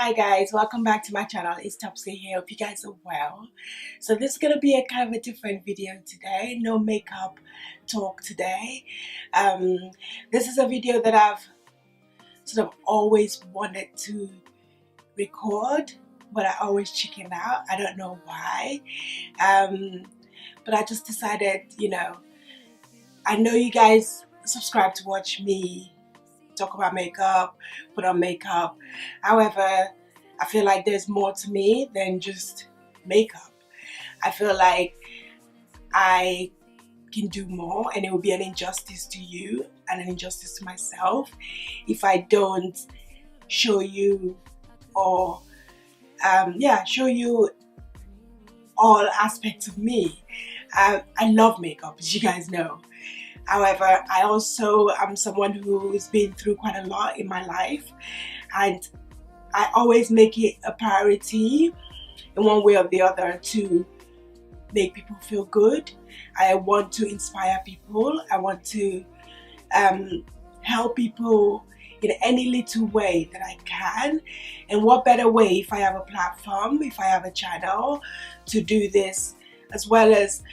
Hi guys, welcome back to my channel. It's Topsycole here. Hope you guys are well. So this is gonna be a kind of a different video today. No makeup talk today. This is a video that I've sort of always wanted to record, but I always chicken out. I don't know why. But I just decided, I know you guys subscribe to watch me talk about makeup, put on makeup. However, I feel like there's more to me than just makeup. I feel like I can do more, and it would be an injustice to you and an injustice to myself if I don't show you or show you all aspects of me. I love makeup, as you guys know. However, I also am someone who's been through quite a lot in my life, and I always make it a priority in one way or the other to make people feel good. I want to inspire people. I want to help people in any little way that I can. And what better way if I have a platform, if I have a channel to do this, as well as,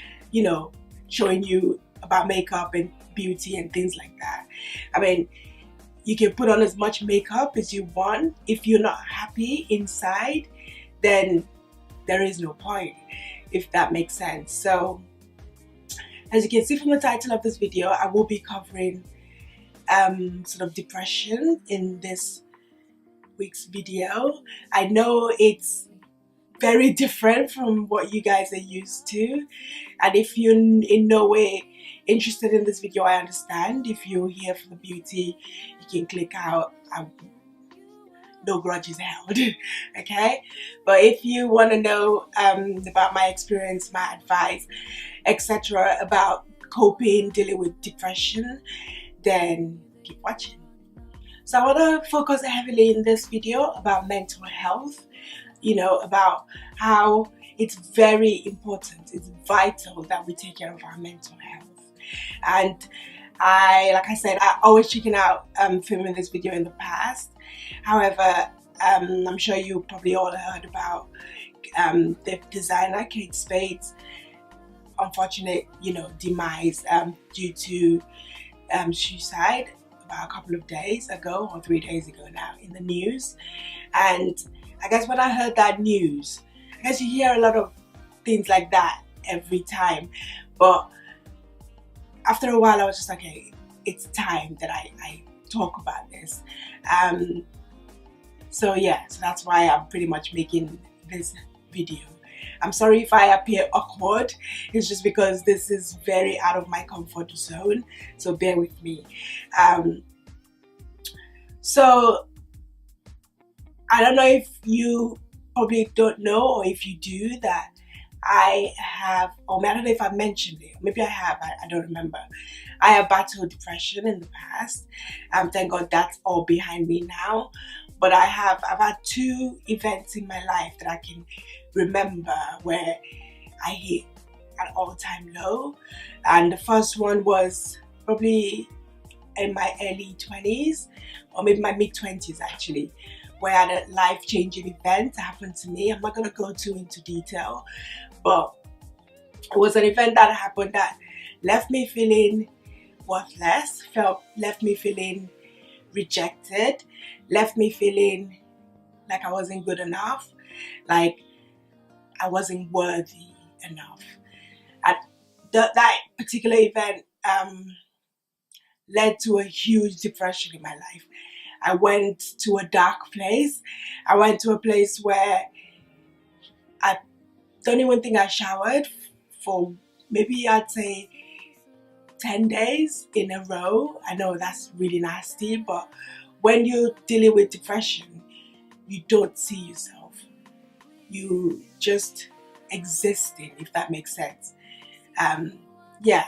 showing you about makeup and beauty and things like that. I mean, you can put on as much makeup as you want. If you're not happy inside, then there is no point, if that makes sense. So as you can see from the title of this video, I will be covering sort of depression in this week's video. I know it's very different from what you guys are used to, and if you're in no way interested in this video, I understand. If you're here for the beauty, you can click out. No grudges held. Okay, but if you want to know about my experience, my advice, etc., about coping, dealing with depression, then keep watching. So I want to focus heavily in this video about mental health, about how it's very important, it's vital that we take care of our mental health. And like I said, I always chicken out filming this video in the past. However, I'm sure you probably all heard about the designer Kate Spade's unfortunate, demise due to suicide about a couple of days ago, or 3 days ago now, in the news. And I guess when I heard that news, I guess you hear a lot of things like that every time, but after a while I was just like, okay, it's time that I talk about this. So that's why I'm pretty much making this video. I'm sorry if I appear awkward. It's just because this is very out of my comfort zone, so bear with me. So I don't know if you probably don't know, or if you do, that I have, or I don't know if I mentioned it, maybe I have, I don't remember. I have battled depression in the past. Thank God that's all behind me now. But I've had 2 events in my life that I can remember where I hit an all-time low. And the first one was probably in my early 20s, or maybe my mid-20s actually, where I had a life-changing event happen to me. I'm not going to go too into detail, but it was an event that happened that left me feeling worthless, left me feeling rejected, left me feeling like I wasn't good enough, like I wasn't worthy enough. And that particular event led to a huge depression in my life. I went to a dark place. I went to a place where I don't even think I showered for maybe, I'd say, 10 days in a row. I know that's really nasty, but when you're dealing with depression, you don't see yourself. You just existing, if that makes sense.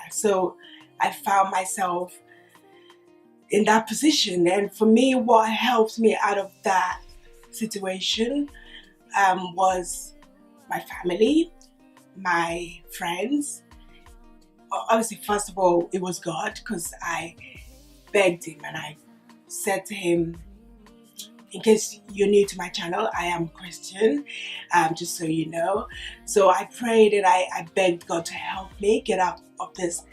So I found myself in that position, and for me, what helped me out of that situation was my family, my friends. Obviously, first of all, it was God, because I begged him and I said to him, in case you're new to my channel, I am Christian, just so you know. So I prayed and I begged God to help me get out of this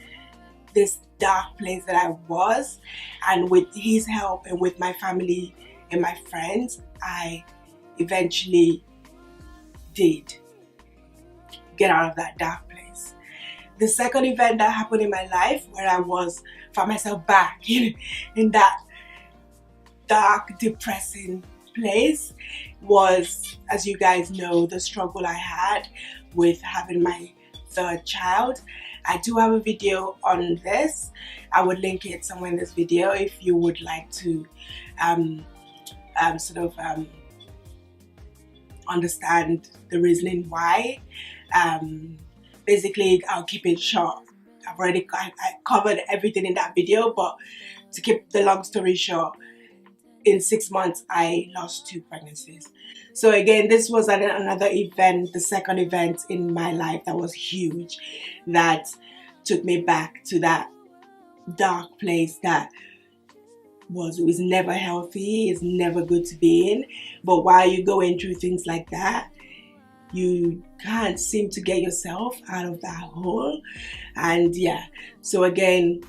dark place that I was, and with his help and with my family and my friends, I eventually did get out of that dark place. The second event that happened in my life where I found myself back in that dark, depressing place was, as you guys know, the struggle I had with having my third child. I do have a video on this. I would link it somewhere in this video if you would like to understand the reasoning why. Basically, I'll keep it short. I covered everything in that video, but to keep the long story short, in 6 months I lost 2 pregnancies. So again, this was another event, the second event in my life that was huge, that took me back to that dark place that was never healthy, it's never good to be in. But while you're going through things like that, you can't seem to get yourself out of that hole. And yeah, so again,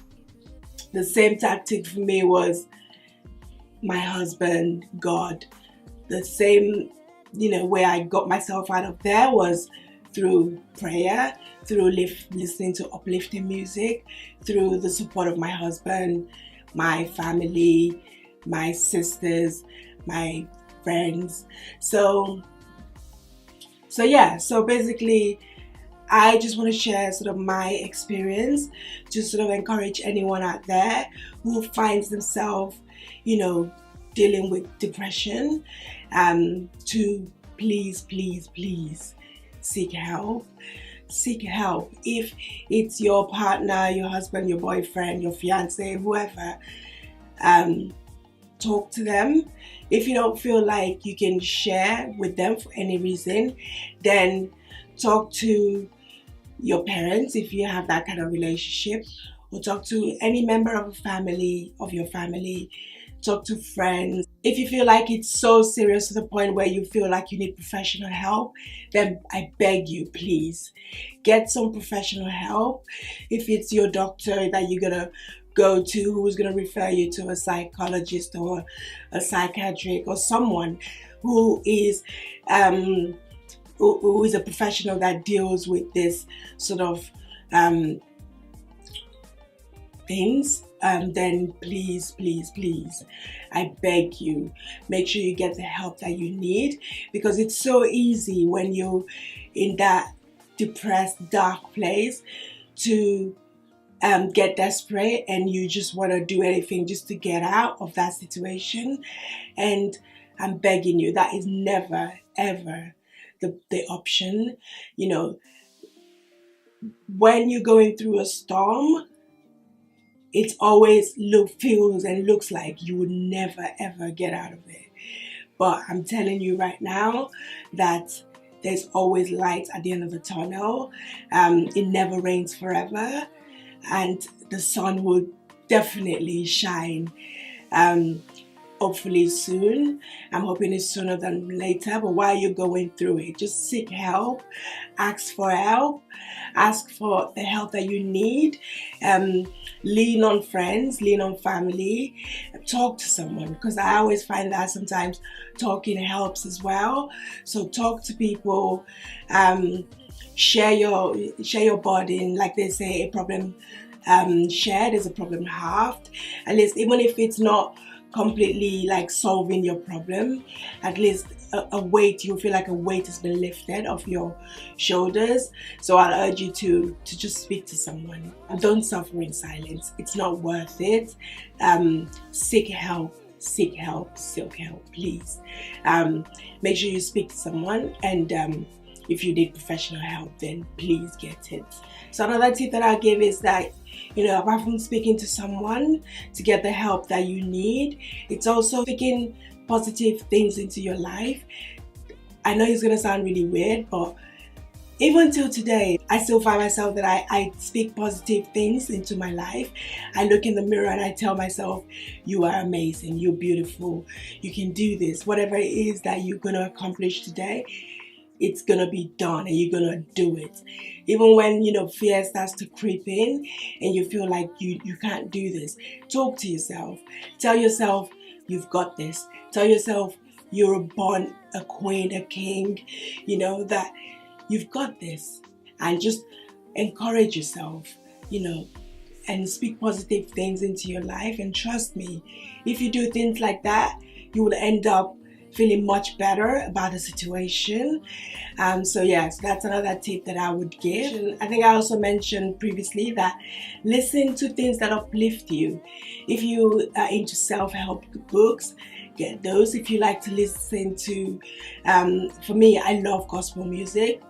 the same tactic for me was my husband, God. The same, way I got myself out of there was through prayer, through listening to uplifting music, through the support of my husband, my family, my sisters, my friends. So basically, I just want to share sort of my experience to sort of encourage anyone out there who finds themselves, dealing with depression, to please seek help. Seek help. If it's your partner, your husband, your boyfriend, your fiance, whoever, talk to them. If you don't feel like you can share with them for any reason, then talk to your parents if you have that kind of relationship, or talk to any member of your family, talk to friends. If you feel like it's so serious to the point where you feel like you need professional help, then I beg you, please get some professional help. If it's your doctor that you're gonna go to, who's gonna refer you to a psychologist or a psychiatric or someone who is a professional that deals with this sort of things, then please, I beg you, make sure you get the help that you need, because it's so easy when you're in that depressed, dark place to get desperate and you just want to do anything just to get out of that situation. And I'm begging you, that is never ever the option. When you're going through a storm, it always feels and looks like you would never ever get out of it. But I'm telling you right now that there's always light at the end of the tunnel. It never rains forever, and the sun will definitely shine. Hopefully soon. I'm hoping it's sooner than later, but while you're going through it, just seek help, ask for help, ask for the help that you need. Lean on friends, lean on family, talk to someone, because I always find that sometimes talking helps as well. So talk to people, share your burden. Like they say, a problem shared is a problem halved. At least, even if it's not completely like solving your problem, at least a weight, you feel like a weight has been lifted off your shoulders. So I'll urge you to just speak to someone. Don't suffer in silence. It's not worth it. Seek help, please. Make sure you speak to someone, and if you need professional help, then please get it. So another tip that I'll give is that, apart from speaking to someone to get the help that you need, it's also speaking positive things into your life. I know it's going to sound really weird, but Even till today, I still find myself that I speak positive things into my life. I look in the mirror and I tell myself, you are amazing, you're beautiful, you can do this. Whatever it is that you're going to accomplish today, it's going to be done and you're going to do it. Even when, fear starts to creep in and you feel like you can't do this, talk to yourself. Tell yourself you've got this. Tell yourself you're born a queen, a king, that you've got this. And just encourage yourself, and speak positive things into your life. And trust me, if you do things like that, you will end up feeling much better about the situation. So yes, that's another tip that I would give. I think I also mentioned previously that listen to things that uplift you. If you are into self-help books, get those. If you like to listen to, for me, I love gospel music.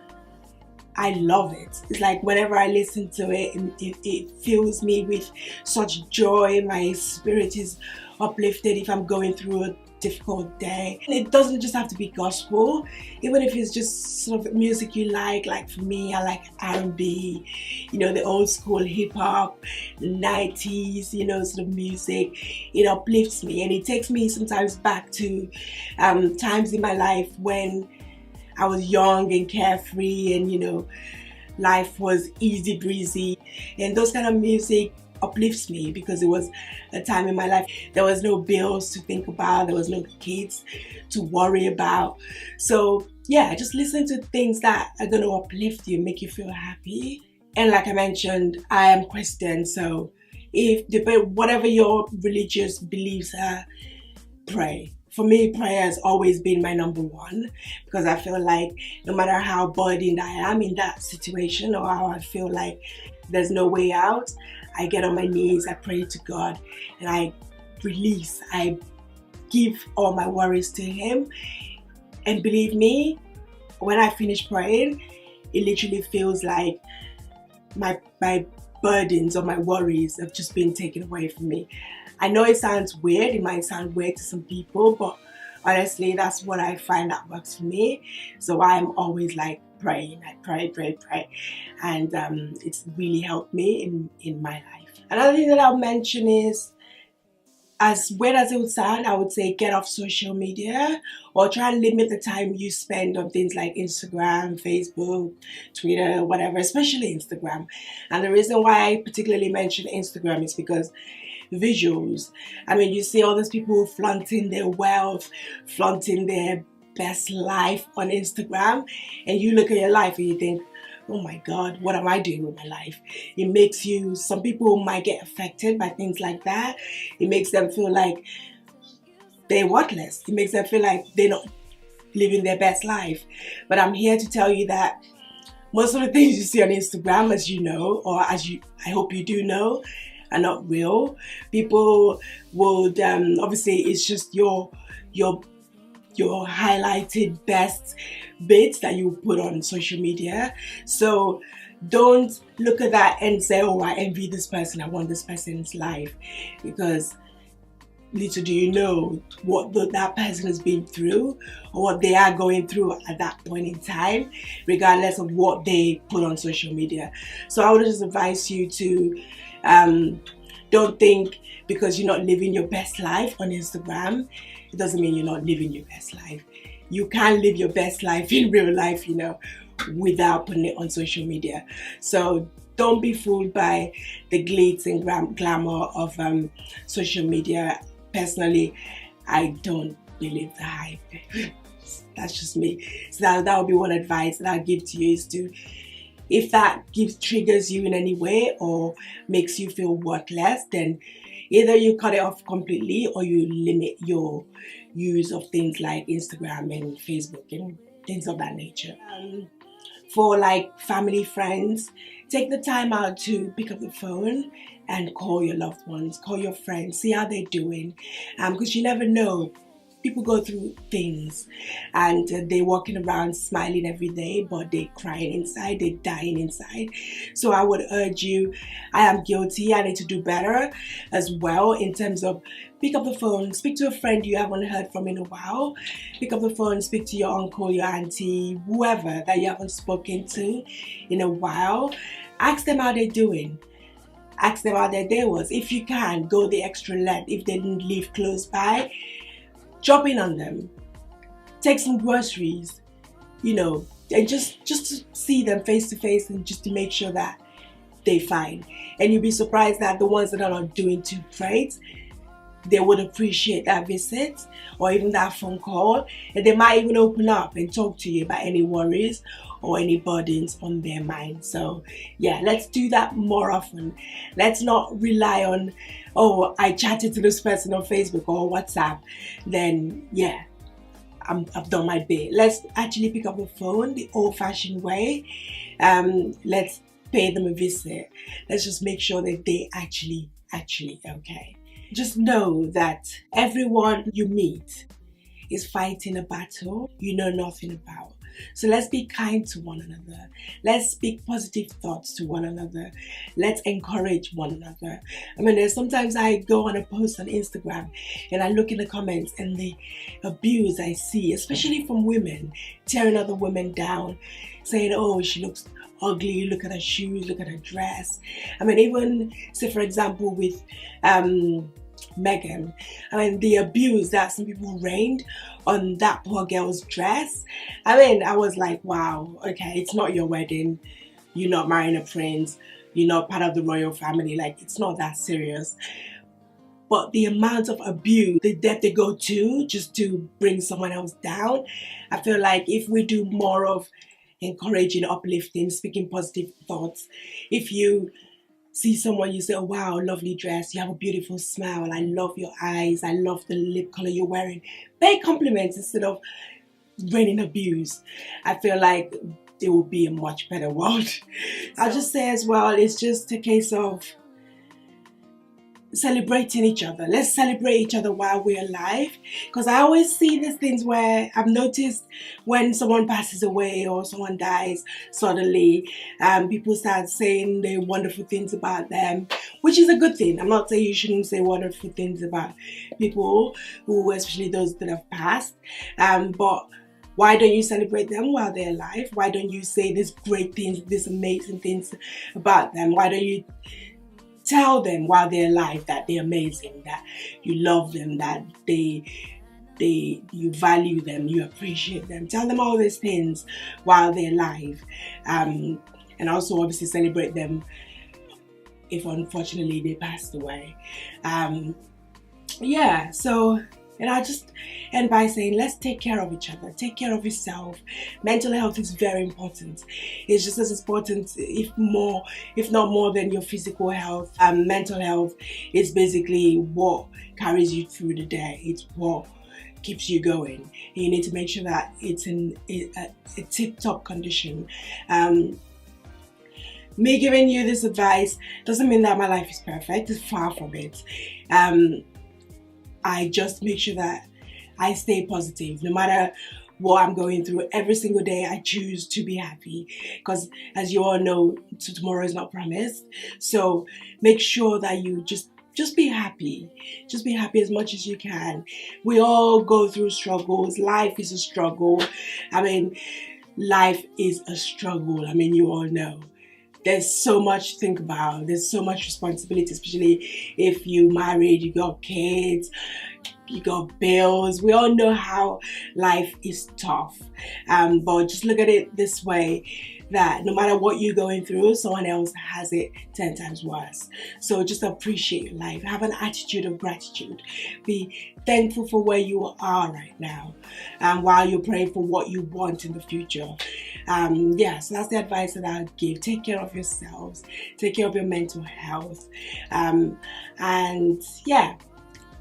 I love it. It's like whenever I listen to it, it fills me with such joy. My spirit is uplifted if I'm going through a difficult day. It doesn't just have to be gospel, even if it's just sort of music you like for me, I like R&B, the old school hip hop, the 90s, sort of music. It uplifts me and it takes me sometimes back to times in my life when I was young and carefree and life was easy breezy, and those kind of music uplifts me because it was a time in my life there was no bills to think about, there was no kids to worry about. So yeah, just listen to things that are going to uplift you, make you feel happy. And like I mentioned, I am Christian, so whatever your religious beliefs are, pray. For me, prayer has always been my number one, because I feel like no matter how burdened I am in that situation or how I feel like there's no way out, I get on my knees, I pray to God, and I give all my worries to Him. And believe me, when I finish praying, it literally feels like my burdens or my worries have just been taken away from me. I know it sounds weird, it might sound weird to some people, but honestly, that's what I find that works for me. So I'm always like praying, I pray, and it's really helped me in my life. Another thing that I'll mention is, as weird as it would sound, I would say get off social media, or try and limit the time you spend on things like Instagram, Facebook, Twitter, whatever, especially Instagram. And the reason why I particularly mention Instagram is because visuals. I mean, you see all these people flaunting their wealth, flaunting their best life on Instagram, and you look at your life and you think, oh my God, what am I doing with my life? It makes you, some people might get affected by things like that. It makes them feel like they're worthless. It makes them feel like they're not living their best life. But I'm here to tell you that most of the things you see on Instagram, as you know, or I hope you do know, are not real. People would, obviously it's just your highlighted best bits that you put on social media. So don't look at that and say, oh, I envy this person, I want this person's life, because little do you know what that person has been through or what they are going through at that point in time, regardless of what they put on social media. So I would just advise you to don't think because you're not living your best life on Instagram, it doesn't mean you're not living your best life. You can live your best life in real life, without putting it on social media. So don't be fooled by the glitz and glamour of social media. Personally, I don't believe the hype. That's just me. So that would be one advice that I'll give to you, is to, if that triggers you in any way or makes you feel worthless, then either you cut it off completely or you limit your use of things like Instagram and Facebook and things of that nature. For like family, friends, take the time out to pick up the phone and call your loved ones, call your friends, see how they're doing, because you never know. People go through things and they're walking around smiling every day, but they're crying inside, they're dying inside. So I would urge you, I am guilty, I need to do better as well in terms of pick up the phone, speak to a friend you haven't heard from in a while. Pick up the phone, speak to your uncle, your auntie, whoever that you haven't spoken to in a while. Ask them how they're doing. Ask them how their day was. If you can, go the extra length. If they didn't live close by, drop in on them. Take some groceries, you know, and just to see them face to face and just to make sure that they're fine. And you'll be surprised that the ones that are not doing too great, they would appreciate that visit or even that phone call, and they might even open up and talk to you about any worries or any burdens on their mind. So yeah, let's do that more often. Let's not rely on, oh, I chatted to this person on Facebook or WhatsApp, then yeah, I've done my bit. Let's actually pick up the phone the old-fashioned way. Let's pay them a visit. Let's just make sure that they actually okay. Just know that everyone you meet is fighting a battle you know nothing about. So let's be kind to one another. Let's speak positive thoughts to one another. Let's encourage one another. I mean, there's sometimes I go on a post on Instagram and I look in the comments and the abuse I see, especially from women, tearing other women down, saying, oh, she looks ugly, look at her shoes, look at her dress. I mean, even say for example with Megan, I mean, the abuse that some people rained on that poor girl's dress. I mean, I was like, wow, okay, it's not your wedding, you're not marrying a prince, you're not part of the royal family, like it's not that serious. But the amount of abuse, the depth they go to just to bring someone else down, I feel like if we do more of encouraging, uplifting, speaking positive thoughts, if you see someone, you say, oh wow, lovely dress, you have a beautiful smile, I love your eyes, I love the lip color you're wearing, pay compliments instead of raining abuse. I feel like it will be a much better world. I'll just say as well, it's just a case of celebrating each other. Let's celebrate each other while we're alive, because I always see these things where I've noticed when someone passes away or someone dies suddenly, people start saying the wonderful things about them, which is a good thing. I'm not saying you shouldn't say wonderful things about people who, especially those that have passed, but why don't you celebrate them while they're alive? Why don't you say these great things, these amazing things about them? Why don't you tell them while they're alive that they're amazing, that you love them, that you value them, you appreciate them. Tell them all these things while they're alive, and also obviously celebrate them if unfortunately they passed away. Yeah, so, and I just end by saying, let's take care of each other, take care of yourself. Mental health is very important. It's just as important, if not more than your physical health. Mental health is basically what carries you through the day. It's what keeps you going. You need to make sure that it's in a tip-top condition. Me giving you this advice doesn't mean that my life is perfect. It's far from it. I just make sure that I stay positive no matter what I'm going through. Every single day I choose to be happy, because as you all know, tomorrow is not promised. So make sure that you just be happy. Just be happy as much as you can. We all go through struggles. Life is a struggle. I mean, life is a struggle. I mean, you all know. There's so much to think about. There's so much responsibility, especially if you married, you got kids, you got bills. We all know how life is tough. But just look at it this way, that no matter what you're going through, someone else has it 10 times worse. So just appreciate life. Have an attitude of gratitude. Be thankful for where you are right now, while you're praying for what you want in the future. Yeah, so that's the advice that I would give. Take care of yourselves. Take care of your mental health. And yeah,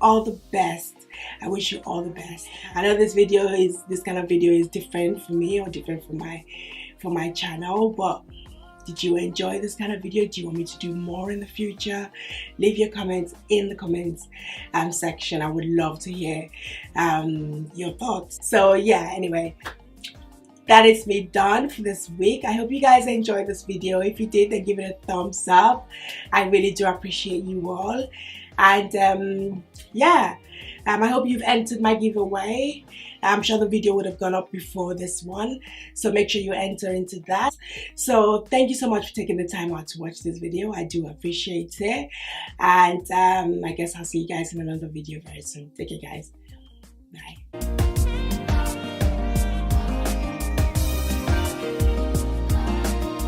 all the best. I wish you all the best. I know this kind of video is different for me, or different for my channel, but did you enjoy this kind of video? Do you want me to do more in the future? Leave your comments in the comments section. I would love to hear your thoughts. So yeah, anyway, that is me done for this week. I hope you guys enjoyed this video. If you did, then give it a thumbs up. I really do appreciate you all. And yeah, I hope you've entered my giveaway. I'm sure the video would have gone up before this one, so make sure you enter into that. So thank you so much for taking the time out to watch this video. I do appreciate it, and I guess I'll see you guys in another video very soon. Take care, guys. Bye.